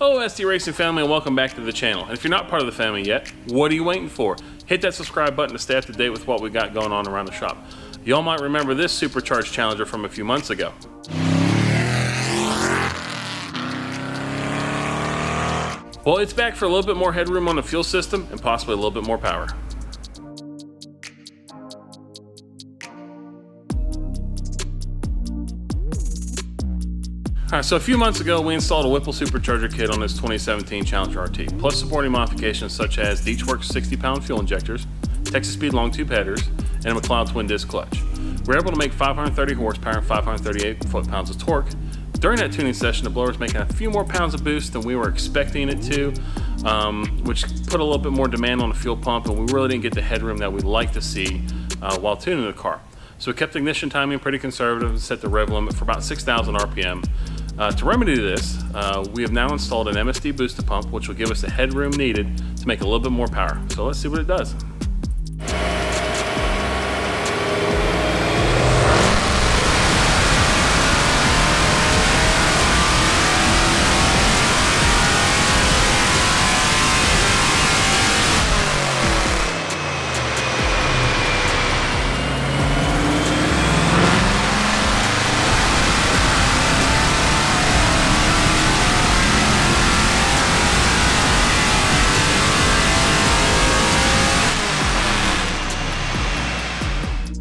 Hello SD Racing family and welcome back to the channel. And if you're not part of the family yet, what are you waiting for? Hit that subscribe button to stay up to date with what we got going on around the shop. Y'all might remember this supercharged Challenger from a few months ago. Well, it's back for a little bit more headroom on the fuel system and possibly a little bit more power. Alright, so a few months ago we installed a Whipple Supercharger Kit on this 2017 Challenger RT, plus supporting modifications such as Deatschwerks 60-pound fuel injectors, Texas Speed Longtube Headers, and a Mcleod twin disc clutch. We were able to make 530 horsepower and 538 foot-pounds of torque. During that tuning session, the blower was making a few more pounds of boost than we were expecting it to, which put a little bit more demand on the fuel pump, and we really didn't get the headroom that we'd like to see while tuning the car. So we kept ignition timing pretty conservative and set the rev limit for about 6,000 RPM. To remedy this, we have now installed an MSD Boost-a-Pump, which will give us the headroom needed to make a little bit more power. So let's see what it does.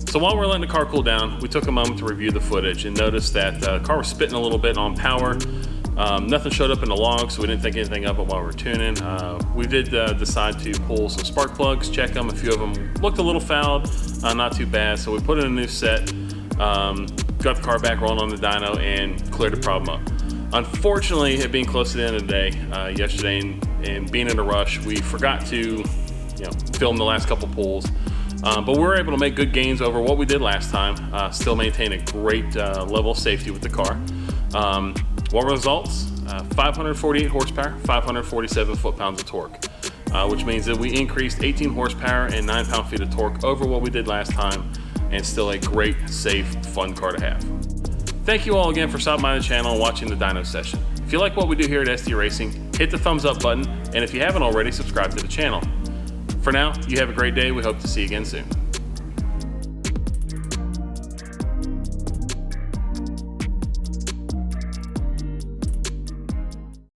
So while we're letting the car cool down, we took a moment to review the footage and noticed that the car was spitting a little bit on power. Nothing showed up in the log, so we didn't think anything of it while we were tuning. We did decide to pull some spark plugs, check them. A few of them looked a little fouled, not too bad. So we put in a new set, got the car back rolling on the dyno, and cleared the problem up. Unfortunately, it being close to the end of the day, yesterday, and being in a rush, we forgot to film the last couple pulls. But we were able to make good gains over what we did last time, still maintain a great level of safety with the car. What were the results? 548 horsepower, 547 foot-pounds of torque, which means that we increased 18 horsepower and 9 pound-feet of torque over what we did last time, and still a great, safe, fun car to have. Thank you all again for stopping by the channel and watching the dyno session. If you like what we do here at SD Racing, hit the thumbs up button, and if you haven't already, subscribe to the channel. For now, you have a great day. We hope to see you again soon.